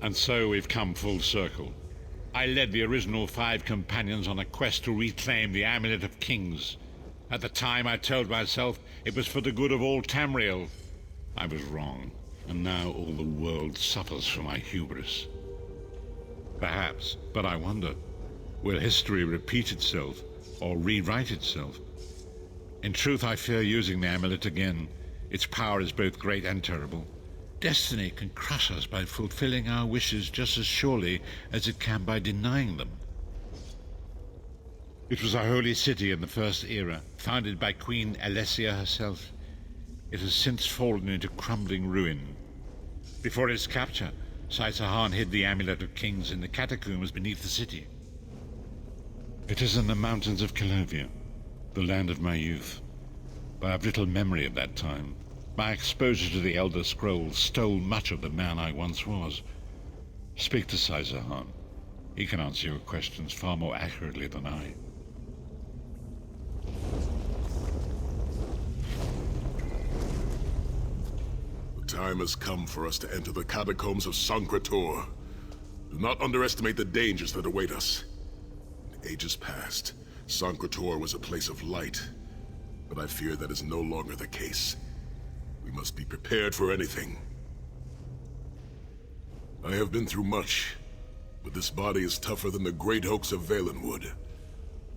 And so we've come full circle. I led the original 5 companions on a quest to reclaim the Amulet of Kings. At the time, I told myself it was for the good of all Tamriel. I was wrong, and now all the world suffers from my hubris. Perhaps, but I wonder, will history repeat itself, or rewrite itself? In truth, I fear using the amulet again. Its power is both great and terrible. Destiny can crush us by fulfilling our wishes just as surely as it can by denying them. It was a holy city in the First Era, founded by Queen Alessia herself. It has since fallen into crumbling ruin. Before its capture, Saitahan hid the Amulet of Kings in the catacombs beneath the city. It is in the mountains of Calovia, the land of my youth. But I have little memory of that time. My exposure to the Elder Scrolls stole much of the man I once was. Speak to Saitahan. He can answer your questions far more accurately than I. The time has come for us to enter the catacombs of Sancretor. Do not underestimate the dangers that await us. In ages past, Sancretor was a place of light, but I fear that is no longer the case. We must be prepared for anything. I have been through much, but this body is tougher than the great oaks of Valenwood.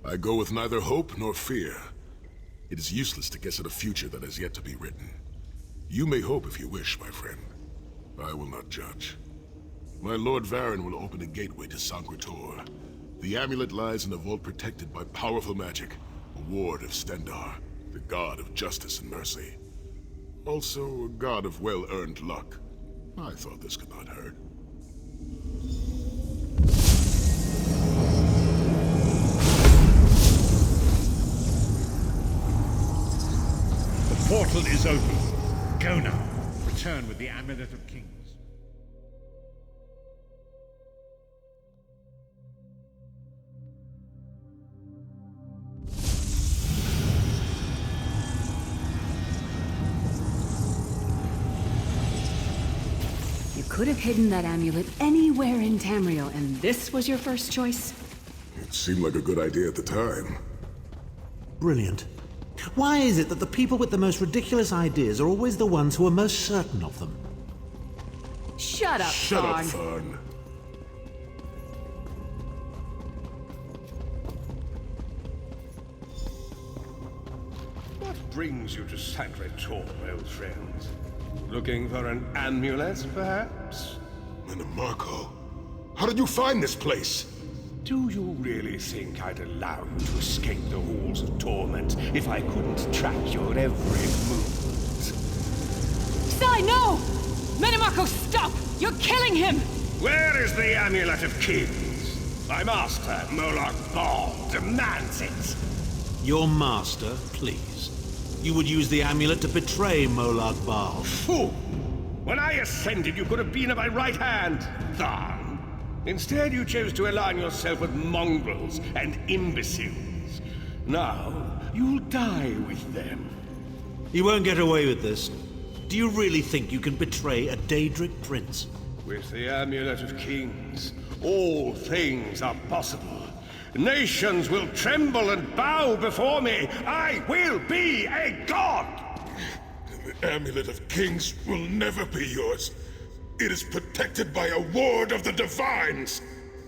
I go with neither hope nor fear. It is useless to guess at a future that has yet to be written. You may hope if you wish, my friend. I will not judge. My Lord Varen will open a gateway to Sancretor. The amulet lies in a vault protected by powerful magic, a ward of Stendarr, the god of justice and mercy. Also, a god of well-earned luck. I thought this could not hurt. The portal is open. Go now. Return with the Amulet of Kings. You could have hidden that amulet anywhere in Tamriel, and this was your first choice? It seemed like a good idea at the time. Brilliant. Why is it that the people with the most ridiculous ideas are always the ones who are most certain of them? Shut up, Shut up, Thorn. Thorn. What brings you to Sancretor, old friend? Looking for an amulet, perhaps? Marco, how did you find this place? Do you really think I'd allow you to escape the halls of torment if I couldn't track your every movement? Sai, no! Menimarco, stop! You're killing him! Where is the Amulet of Kings? My master, Molag Bal, demands it! Your master, please. You would use the amulet to betray Molag Bal. Fool! When I ascended, you could have been at my right hand, Tharn. Instead, you chose to align yourself with mongrels and imbeciles. Now, you'll die with them. You won't get away with this. Do you really think you can betray a Daedric prince? With the Amulet of Kings, all things are possible. Nations will tremble and bow before me. I will be a god! The Amulet of Kings will never be yours. It is protected by a ward of the Divines!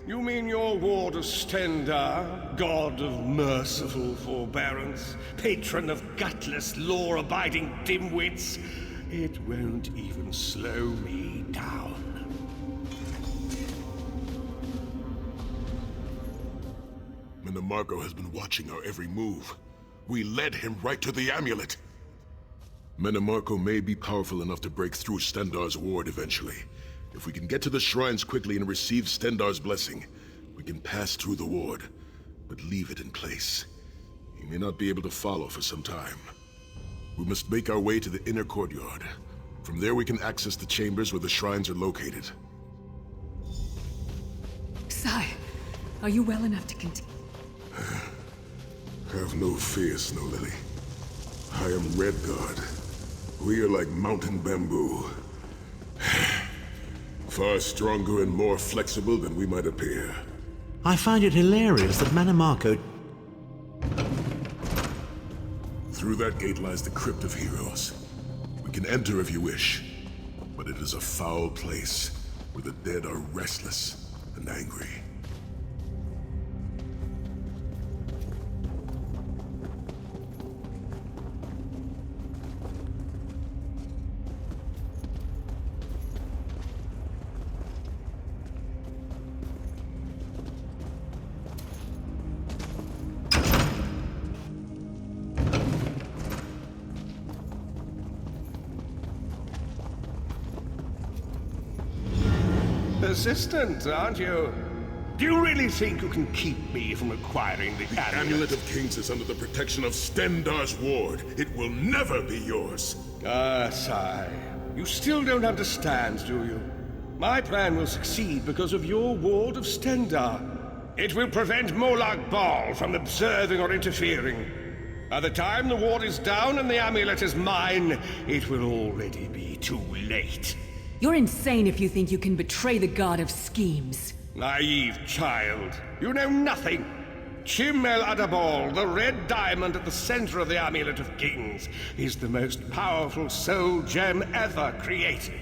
You mean your ward of Stendarr, god of merciful forbearance, patron of gutless, law-abiding dimwits? It won't even slow me down. Menimarco has been watching our every move. We led him right to the amulet. Menimarco may be powerful enough to break through Stendarr's ward eventually. If we can get to the shrines quickly and receive Stendarr's blessing, we can pass through the ward, but leave it in place. He may not be able to follow for some time. We must make our way to the inner courtyard. From there we can access the chambers where the shrines are located. Sai, are you well enough to continue? Have no fear, Snow Lily. I am Redguard. We are like mountain bamboo. Far stronger and more flexible than we might appear. I find it hilarious that Manamarco... Through that gate lies the Crypt of Heroes. We can enter if you wish, but it is a foul place where the dead are restless and angry. Persistent, aren't you? Do you really think you can keep me from acquiring the amulet? The Amulet of Kings is under the protection of Stendarr's ward. It will never be yours. Ah, sigh. You still don't understand, do you? My plan will succeed because of your ward of Stendarr. It will prevent Molag Bal from observing or interfering. By the time the ward is down and the amulet is mine, it will already be too late. You're insane if you think you can betray the god of schemes. Naive child. You know nothing. Chim El Adabal, the red diamond at the center of the Amulet of Kings, is the most powerful soul gem ever created.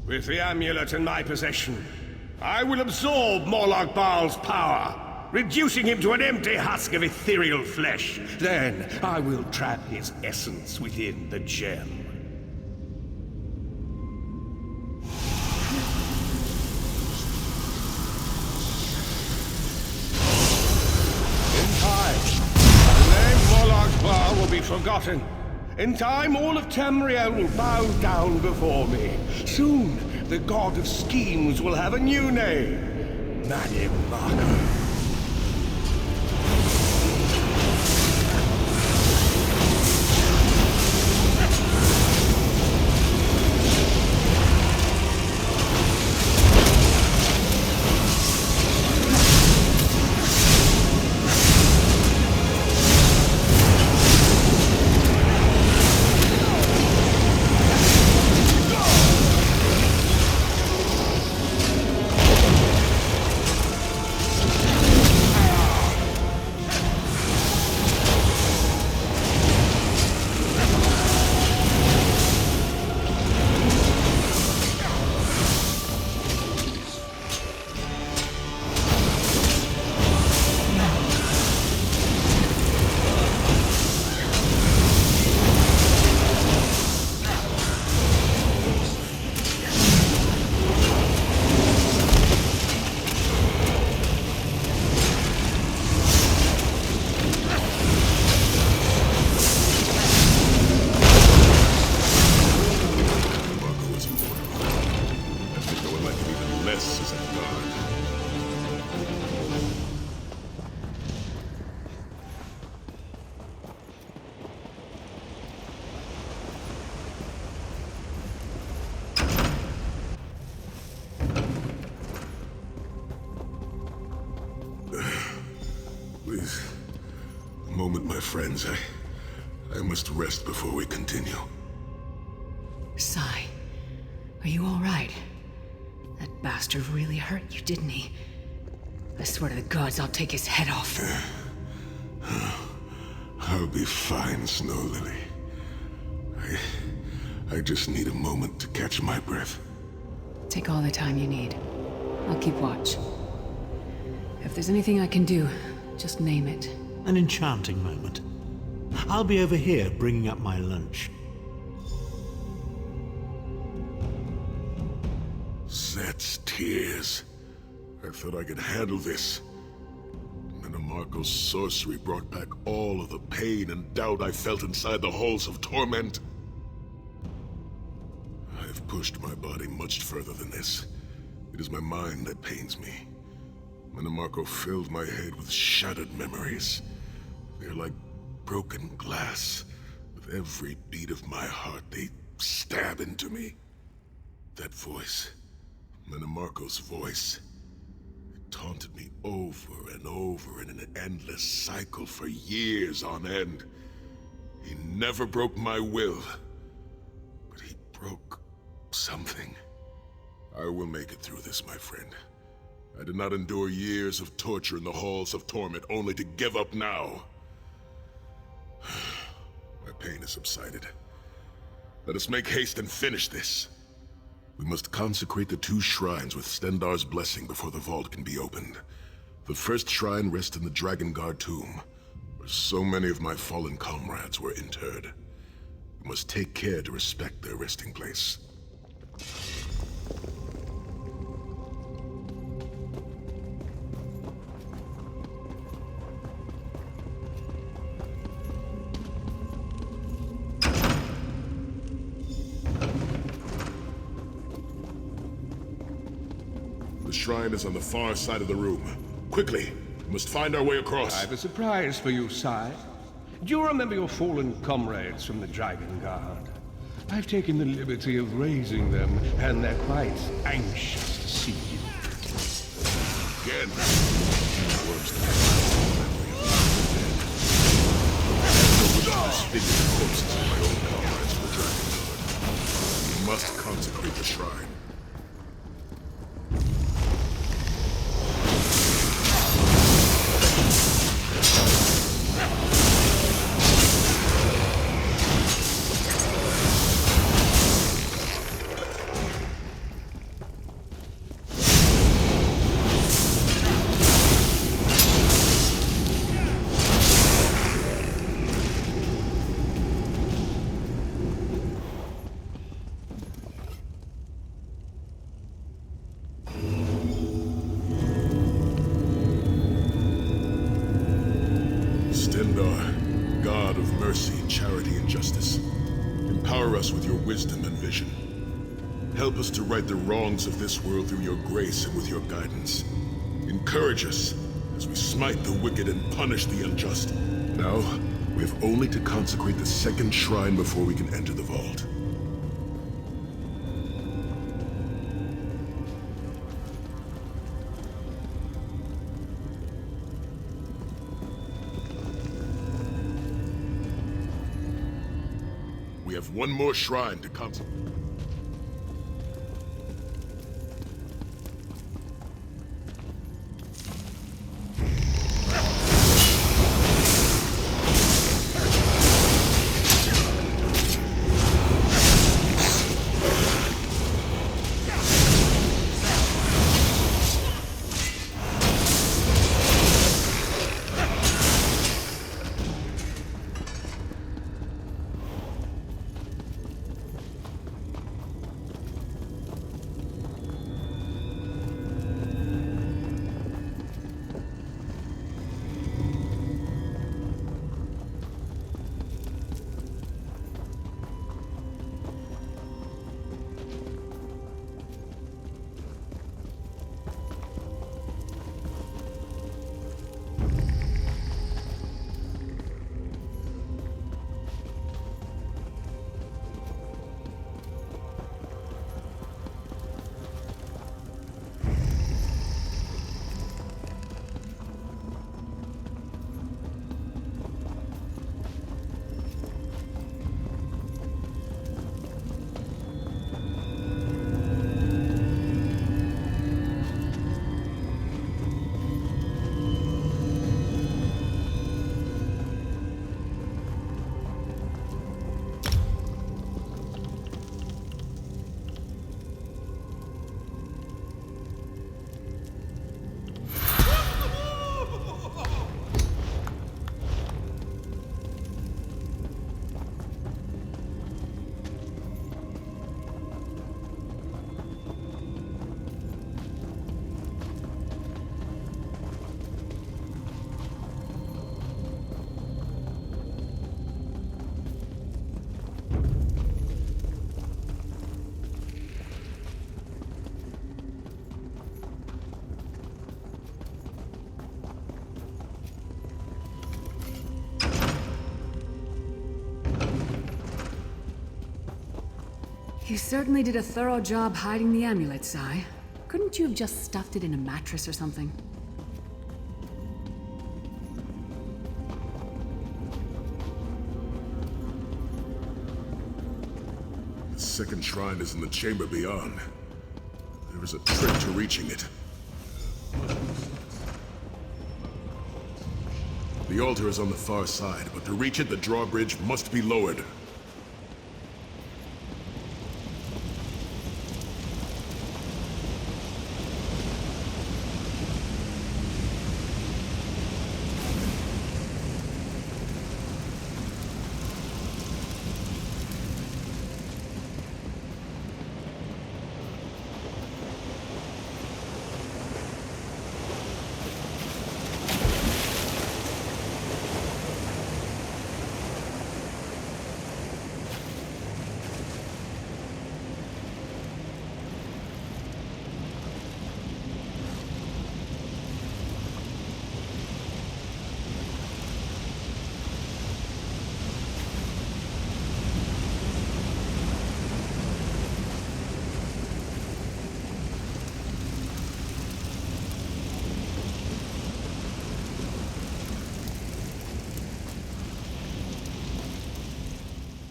With the amulet in my possession, I will absorb Molag Bal's power, reducing him to an empty husk of ethereal flesh. Then I will trap his essence within the gem. Will be forgotten. In time, all of Tamriel will bow down before me. Soon, the god of schemes will have a new name. Manamarco. Please, a moment, my friends. I must rest before we continue. Sai, are you all right? That bastard really hurt you, didn't he? I swear to the gods I'll take his head off. I'll be fine, Snow Lily. I just need a moment to catch my breath. Take all the time you need. I'll keep watch. If there's anything I can do, just name it. An enchanting moment. I'll be over here bringing up my lunch. Set's tears. I thought I could handle this. Manamarco's sorcery brought back all of the pain and doubt I felt inside the halls of torment. I've pushed my body much further than this. It is my mind that pains me. Manamarco filled my head with shattered memories. They're like broken glass. With every beat of my heart, they stab into me. That voice, Manamarco's voice, it taunted me over and over in an endless cycle for years on end. He never broke my will, but he broke Something. I will make it through this, my friend. I did not endure years of torture in the halls of torment only to give up now. My pain has subsided. Let us make haste and finish this. We must consecrate the 2 shrines with Stendarr's blessing before the vault can be opened. The first shrine rests in the Dragon Guard tomb, where so many of my fallen comrades were interred. We must take care to respect their resting place. The shrine is on the far side of the room. Quickly, we must find our way across. I have a surprise for you, sire. Do you remember your fallen comrades from the Dragon Guard? I've taken the liberty of raising them, and they're quite anxious to see you. Again. Worms that disfigured the corpses of my own comrades from the Dragon Guard. We must consecrate the shrine. Stendarr, God of mercy, charity, and justice, empower us with your wisdom and vision. Help us to right the wrongs of this world through your grace and with your guidance. Encourage us as we smite the wicked and punish the unjust. Now, we have only to consecrate the second shrine before we can enter the vault. We have one more shrine to consecrate. You certainly did a thorough job hiding the amulet, Sai. Couldn't you have just stuffed it in a mattress or something? The The second shrine is in the chamber beyond. There is a trick to reaching it. The altar is on the far side, but to reach it, the drawbridge must be lowered.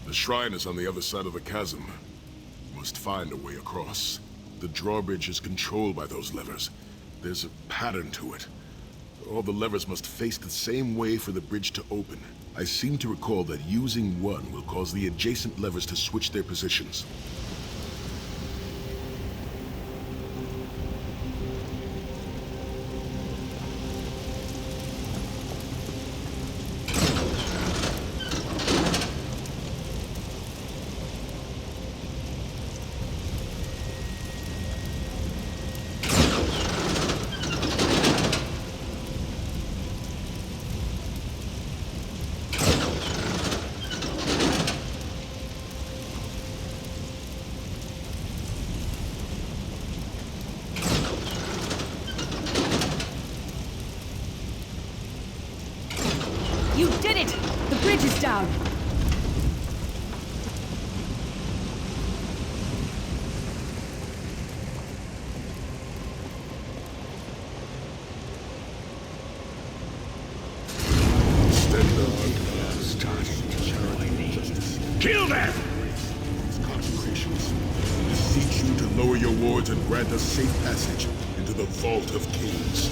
The shrine is on the other side of the chasm. We must find a way across. The drawbridge is controlled by those levers. There's a pattern to it. All the levers must face the same way for the bridge to open. I seem to recall that using one will cause the adjacent levers to switch their positions. You did it! The bridge is down! Kill them! Consecrations beseech you to lower your wards and grant us safe passage into the Vault of Kings.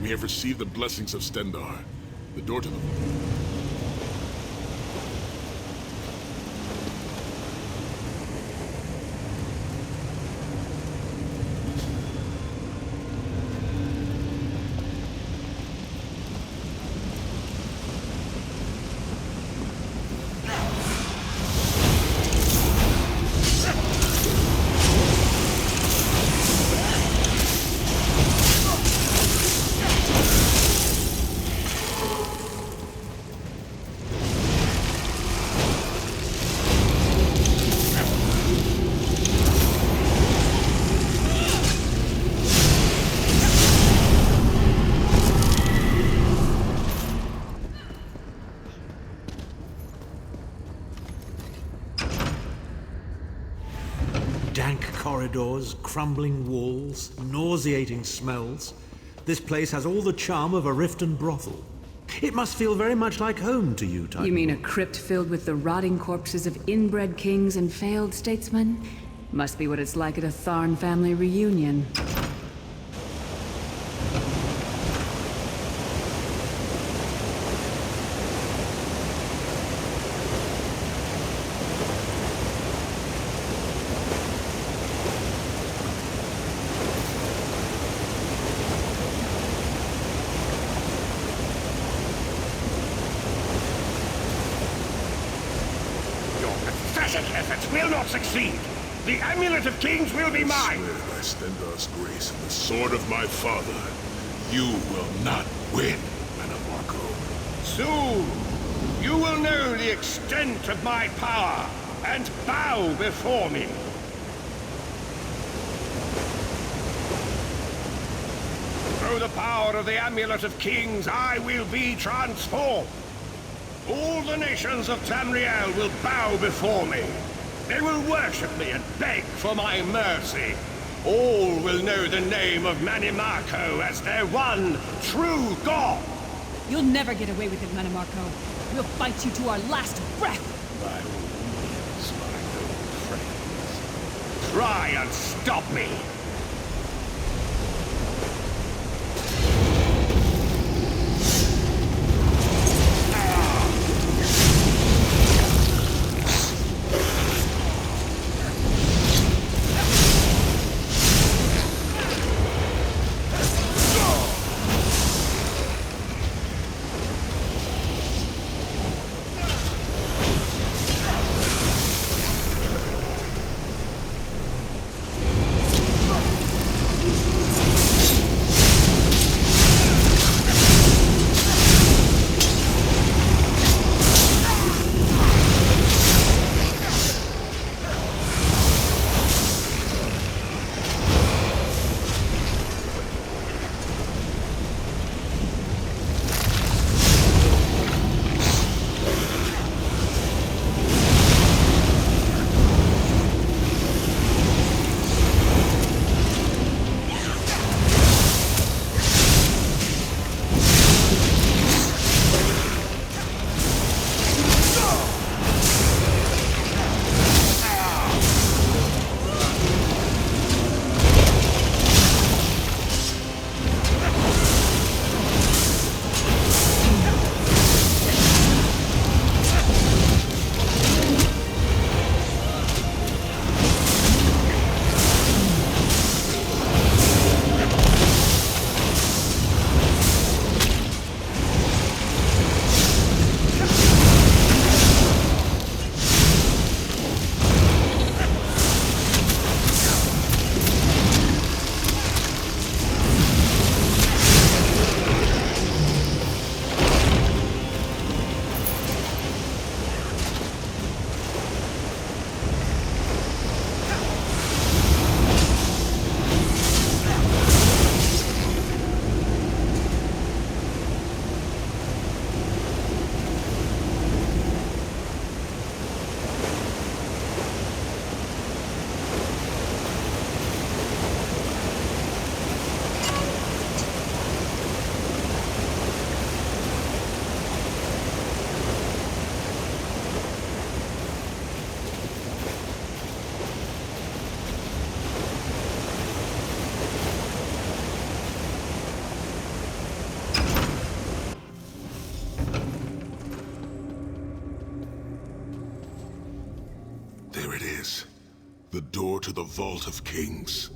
We have received the blessings of Stendar. The door to the... Dank corridors, crumbling walls, nauseating smells. This place has all the charm of a Riften brothel. It must feel very much like home to you, Titan. You mean a crypt filled with the rotting corpses of inbred kings and failed statesmen? Must be what it's like at a Tharn family reunion. Efforts will not succeed. The Amulet of Kings will be mine. I swear by Stendar's grace and the sword of my father, you will not win, Anamarco. Soon, you will know the extent of my power and bow before me. Through the power of the Amulet of Kings, I will be transformed. All the nations of Tamriel will bow before me. They will worship me and beg for my mercy. All will know the name of Manimarco as their one true god. You'll never get away with it, Manimarco. We'll fight you to our last breath. By all means, my old friends. Try and stop me. The door to the Vault of Kings.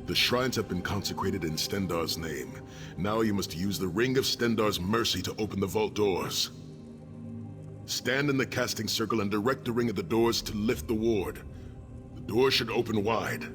The shrines have been consecrated in Stendar's name. Now you must use the Ring of Stendar's mercy to open the vault doors. Stand in the casting circle and direct the ring of the doors to lift the ward. The door should open wide.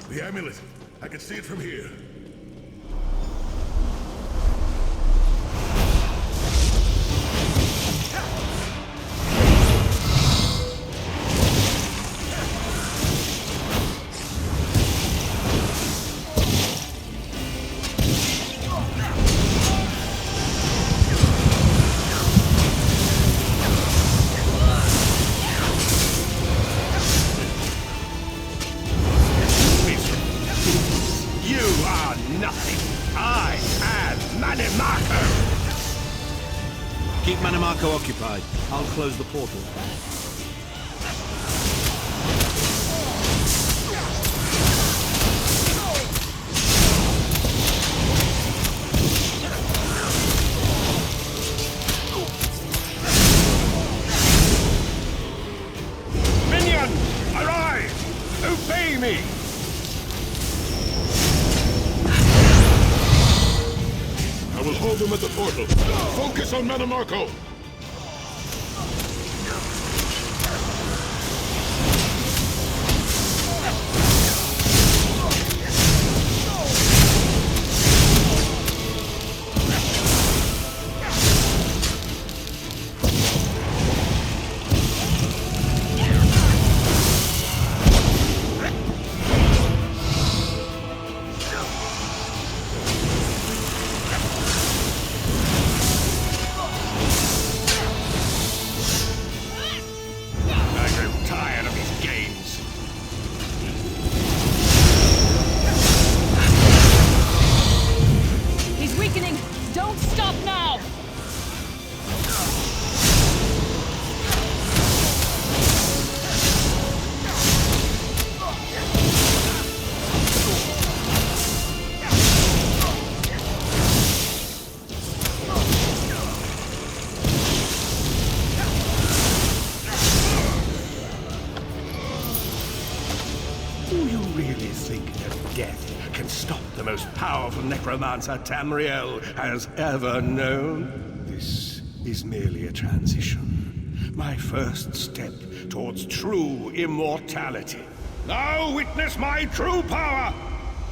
The amulet. I can see it from here. Keep Manimarco occupied. I'll close the portal. Minions, arise! Obey me! I will hold them at the portal. Focus on Manimarco! Death can stop the most powerful necromancer Tamriel has ever known. This is merely a transition. My first step towards true immortality. Now witness my true power!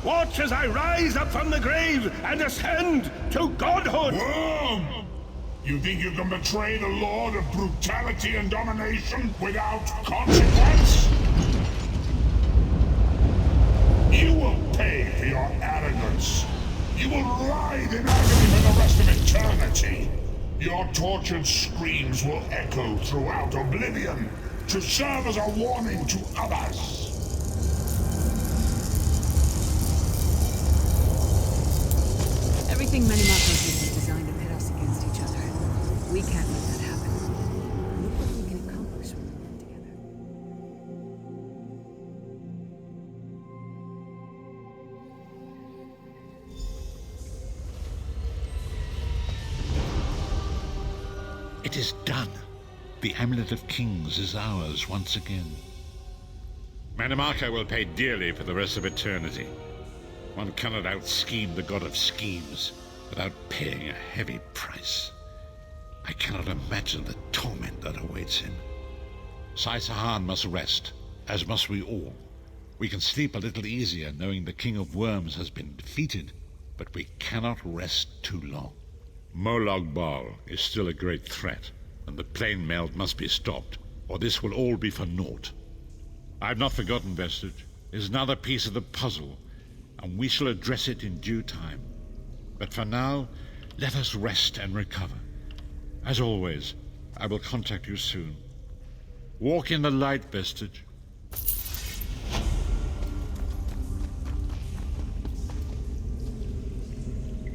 Watch as I rise up from the grave and ascend to godhood! Worm! You think you can betray the Lord of brutality and domination without consequence? You will pay for your arrogance. You will writhe in agony for the rest of eternity. Your tortured screams will echo throughout Oblivion to serve as a warning to others. Everything Manimarco did was designed to pit us against each other. We can't let that happen. Look what we can accomplish when we work together. It is done. The Amulet of Kings is ours once again. Manimarco will pay dearly for the rest of eternity. One cannot out-scheme the god of schemes without paying a heavy price. I cannot imagine the torment that awaits him. Sai Sahan must rest, as must we all. We can sleep a little easier knowing the King of Worms has been defeated, but we cannot rest too long. Molag Bal is still a great threat, and the plane meld must be stopped, or this will all be for naught. I've not forgotten Vestige. It is another piece of the puzzle, and we shall address it in due time. But for now, let us rest and recover. As always, I will contact you soon. Walk in the light, Vestige.